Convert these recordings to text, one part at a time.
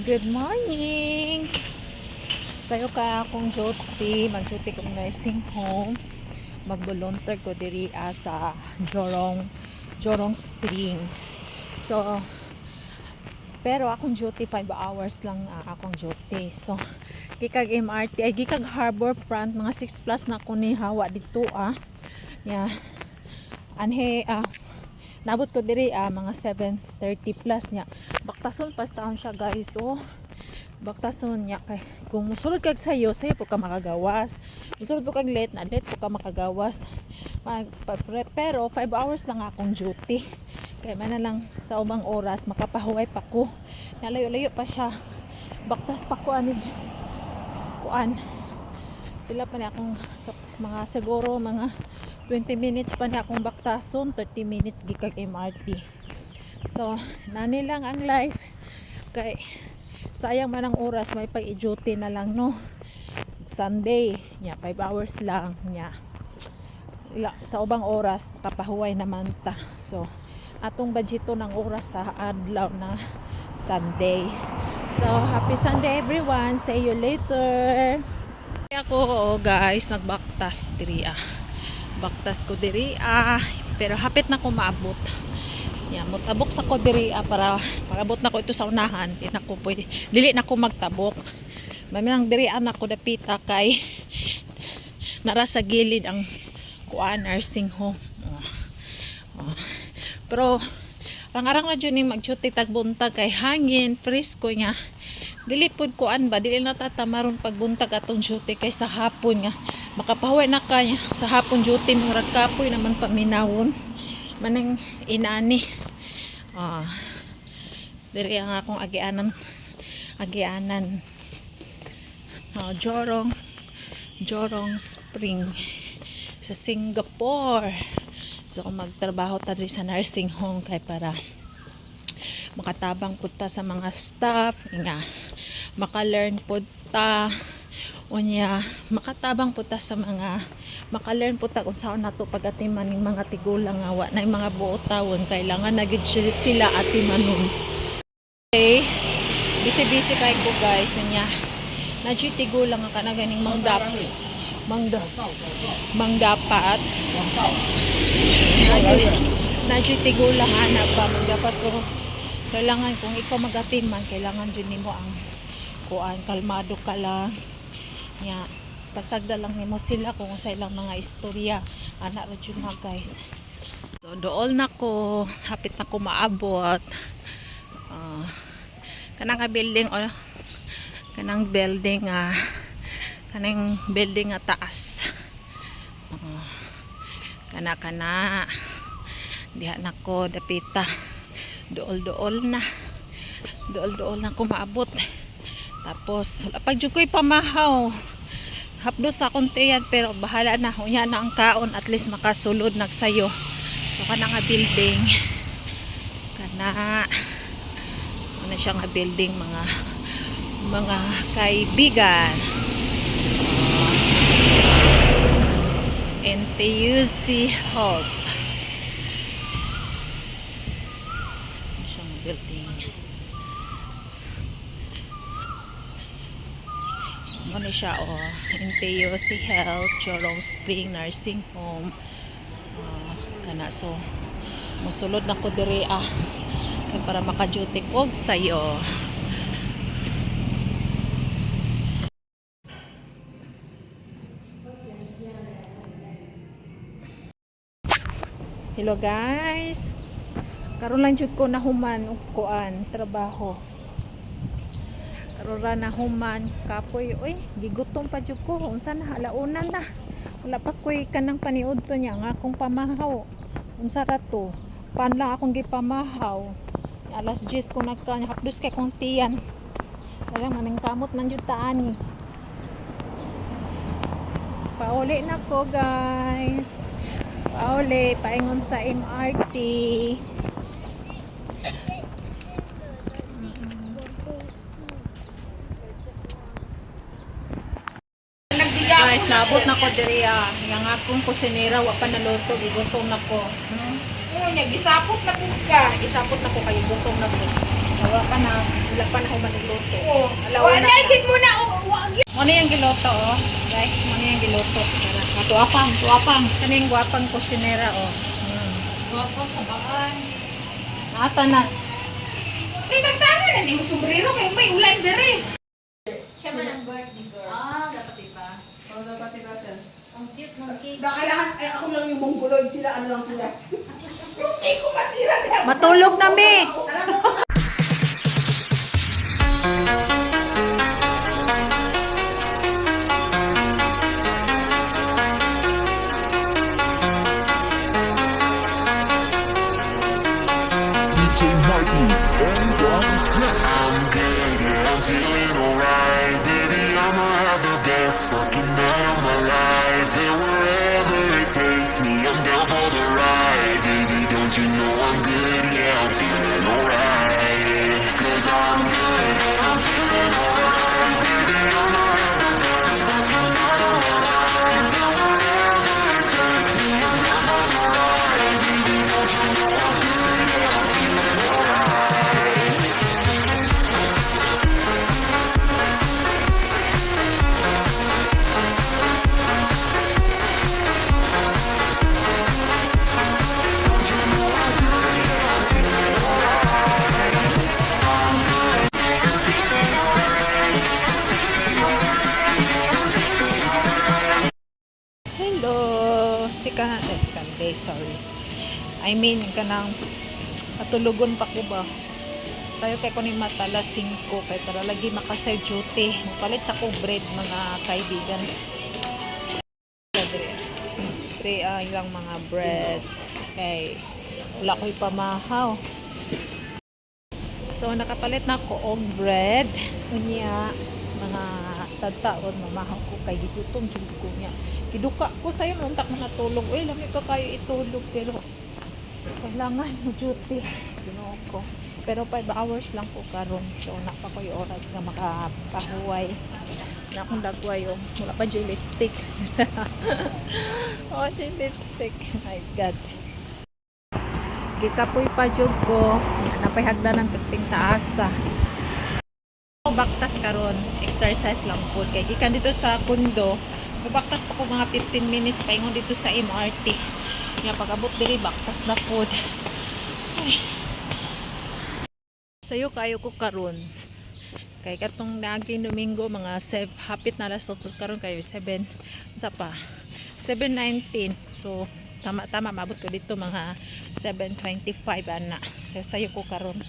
Good morning! Sayo ka akong duty, mag-duty kong nursing home. Mag-volunteer ko diri sa Jorong Spring. So, pero akong duty 5 hours lang akong duty. So, gikag MRT ay gikag Harbor Front mga 6 plus na ko ni hawa dito Yeah. Anhe nabot ko diri mga 7:30 plus niya. Baktason pas taon siya guys. So, baktason niya kay kung musulod kag sayo po ka makagawas. Musulod po kag late po ka makagawas. Pero 5 hours lang akong duty. Kay man na lang sa ubang oras makapahuway pa ko. Nalayo-layo pa siya. Baktas pa ko ani kuan. Pila pa ni akong mga siguro mga 20 minutes pa na akong baktason, 30 minutes gikag MRT. So, nani lang ang life. Kay sayang man ang oras, may pag-i-duty na lang no. Sunday, 5 hours lang nya. Sa ubang oras kapahuway naman ta. So, atong budgeto ng oras sa adlaw na Sunday. So, happy Sunday everyone. See you later. Ako guys, nagbaktas diri baktas ko diri pero hapit na ko maabot. Motabok sa ko diri para maabot na ko ito sa unahan. Di na ko pwede, dili na ko magtabok. Maminang diri anak ko dapita kay nara sa gilid ang kuan nursing home. Pero arang na dyan yung mag-duty tagbuntag kay hangin, presko nga. Dili pud kuan ba, dili na tatamaron pagbuntag atong duty kay sa hapon nga. Makapahuwi na ka sa hapon duty, murag kapoy naman paminawon. Manang inani. Diri ang akong agianan. Jorong Spring sa Singapore. So magtrabaho ta diri sa nursing home kay para makatabang pud ta sa mga staff nga maka-learn pud ta unya makatabang pud ta sa mga maka-learn pud ta kung saan nato pagatiman ning mga tigulang nga wa na mga buotawon kailangan na gid sila atimanon. Okay, busy kay ko guys unya na tigulang nga kana ganing mangdapat tigulang ana pa dapat ko kailangan kung ikaw magatiman kailangan dyan nimo ang kuan kalmado ka lang pasagda lang nimo sila kung sa ilang mga istorya ana ra dyan na guys. So dool na ko hapit na ko maabot kanang building nga taas kana diha na ko dapita dool na ko maabot. Tapos pag ko'y pamahaw hapdos sa akong tiyan pero bahala na unya na ang kaon at least makasulod nagsayo. So kana nga building ano siya nga building mga kaibigan NTUC Health building. Ano siya NTUC Health Jorong Spring Nursing Home kana so musulod na ko diri kay para maka-duty ko sayo. Hello guys, karon lang jud ko nahuman og kuan trabaho. Karon ra nahuman kapoy gigutom pa jud ko unsa na alaunan na. Wala pa koy kanang paniudto niya nga akong pamahaw. Unsa ra to? Pan lang akong gipamahaw. Alas 10 ko hapdos kay kong tiyan. Sayang maning kamot man jud ta ani. Pauli na ko guys. Pauli paingon sa MRT. Guys, naabot na ko diri yang akong kusinera wa pa naluto gigutom na ko. Gisapot na ko kayo gutom na ko. Wala pa na ako maniluto. Oo. Alaw Wala na. gid mo na. Wag. Ano yung giloto, oh? Guys, ano yung giloto? Tuwapang, tuwapang. Ano yung gwapang kusinera, oh? Tuwapang sa baan. Nata na. Ay, magtangan na. Hindi mo sombrero kayo. May ulan dire. Siya man ang birthday girl. Ah, dapat iba. Oo, dapat iba siya. Ang cute ng cake. Kailangan, ay ako lang yung mongoloid sila, ano lang sila. Yung cake ko masira na. Matulog na, me! Alam mo, DJ Mikey and Robin Smith. I'm good, yeah, I'm feeling alright. Baby, I'ma have the best fucking night of my life. And wherever it takes me, I'm down for the ride. Baby, don't you know I'm good, yeah, I'm feeling alright. Cause I'm good, yeah, I'm feeling alright. Baby, I'ma have the best fucking night of my life. And wherever it takes me, I'm down for the ride. Baby, don't you know I'm good, yeah, I'm feeling alright. Hello! Sikan day, sorry. I mean, kanang patulugon pa ko ba? Sayo kay ko ni matala 5 kay para lagi makasay duty. Mapalit sa ko bread mga kaibigan. Pre ilang mga bread. Kay wala ko'y pamahaw. So nakapalit na ko og bread. Unya mga tataon mamahaw ko kay gigutom jud ko niya. Kiduka ko sayo untak mga tulog. Uy, lami ka kayo itulog pero kailangan mo duty. Ginoo ko. Pero 5 hours lang ko karon. So na pa ko yung oras nga makapahuway. Na akong dagway yung wala pa dyan lipstick. Oh, dyan lipstick. My God. Gikapoy pa jud ko. Napay hagdan ng piting taasa. Baktas karon exercise lang po. Kaya gikan dito sa pundo. Baktas pa ko mga 15 minutes paingon dito sa MRT. Nga pag-abot diri baktas na pod. Ay. Sayo kayo ko karon. Kay katong naging Domingo mga hapit na alas 8 karon kayo 7 sa pa 7:19. So tama mabot ko dito mga 7:25 ana. So sayo ko karon.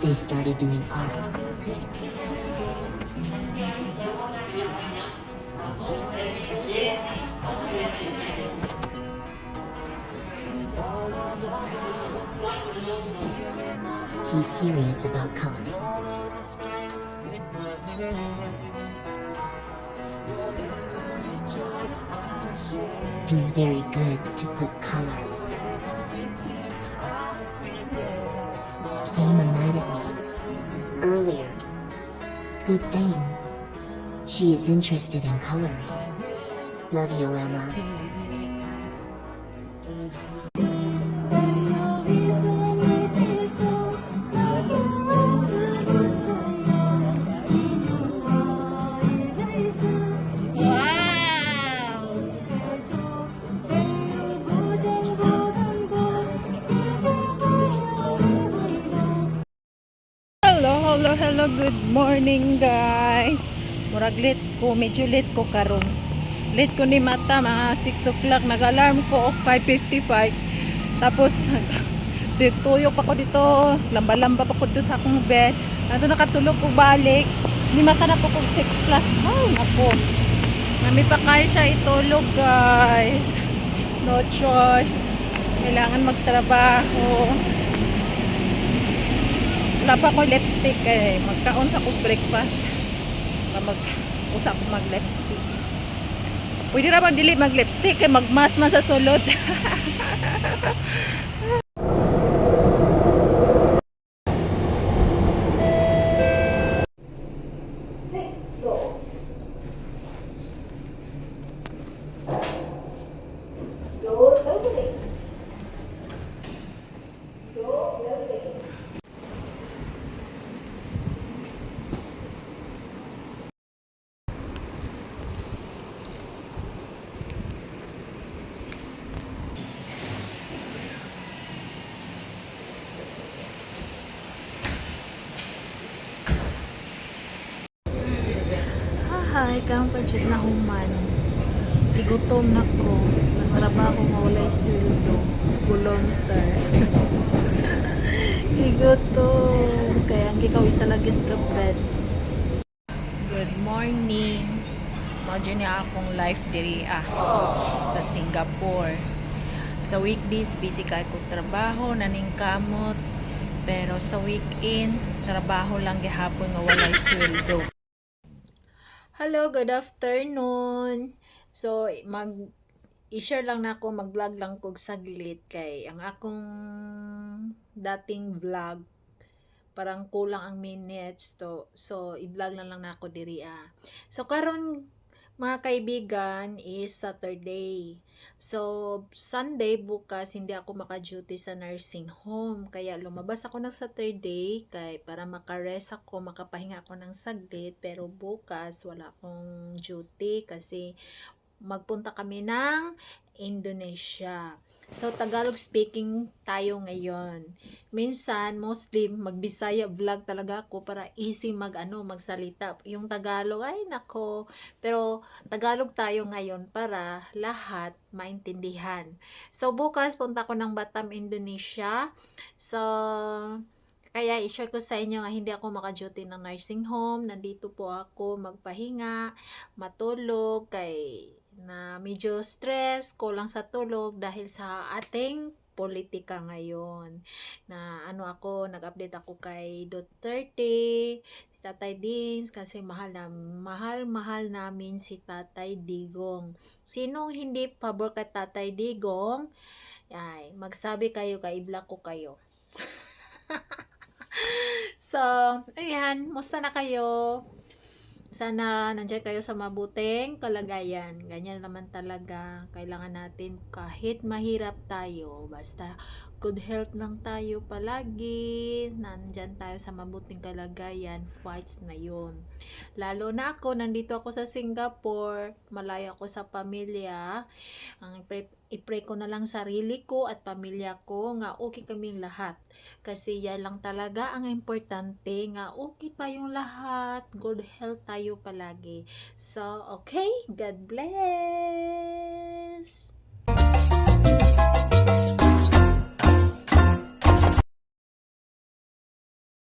They started doing art. He's serious about color. He's very good to put color. Emma mad at me earlier. Good thing. She is interested in coloring. Love you, Emma. Hello, good morning guys. Murag late ko, medyo late ko karon. Late ko ni mata, mga 6 o'clock, nag-alarm ko 5:55. Tapos, tuyok pa ko dito, lamba-lamba pa ko dito sa akong bed. Nandun nakatulog ko balik, ni mata na po ko 6 plus. Ay, naku. Mami pa kaya siya itulog guys. No choice. Kailangan magtrabaho. Wala pa ko lipstick eh. Magkaon sa kong breakfast. Mag-usap ko mag-lipstick. Pwede na bang dili mag-lipstick kay magmas man sa sulod. Hi, karon pa jud na human. Igutom na ko. Nagtrabaho nga walay sweldo. Volunteer. Igutom. Kaya ang gikaw isa lagit ka bed. Good morning. Mao niya akong life diri sa Singapore. Sa weekdays busy kay kog trabaho naning kamot. Pero sa weekend trabaho lang gihapon nga walay sweldo. Hello, good afternoon. So, i-share lang na ako, mag-vlog lang kog saglit kay ang akong dating vlog parang kulang ang minutes to. So, i-vlog lang na ako diri So, karon mga kaibigan is Saturday. So, Sunday bukas hindi ako maka-duty sa nursing home. Kaya lumabas ako ng Saturday para maka-rest ako, makapahinga ako ng saglit. Pero bukas wala akong duty kasi magpunta kami ng Indonesia. So, Tagalog speaking tayo ngayon. Minsan, mostly, magbisaya vlog talaga ako para easy magsalita. Yung Tagalog, ay nako. Pero, Tagalog tayo ngayon para lahat maintindihan. So, bukas, punta ko ng Batam, Indonesia. So, kaya i-share ko sa inyo nga hindi ako maka-duty ng nursing home. Nandito po ako magpahinga, matulog, na medyo stress, kulang sa tulog dahil sa ating politika ngayon. Nag-update ako kay Duterte, si Tatay Dings, kasi mahal namin si Tatay Digong. Sinong hindi pabor kay Tatay Digong? Ay, magsabi kayo, i-block ko kayo. So, ayan, musta na kayo? Sana nandiyan kayo sa mabuting kalagayan. Ganyan naman talaga. Kailangan natin kahit mahirap tayo. Basta good health lang tayo palagi. Nandiyan tayo sa mabuting kalagayan. Fights na yun. Lalo na ako, nandito ako sa Singapore. Malayo ako sa pamilya. I-pray ko na lang sarili ko at pamilya ko nga okay kaming lahat. Kasi yan lang talaga ang importante nga okay tayong lahat. Good health tayo palagi. So, okay. God bless!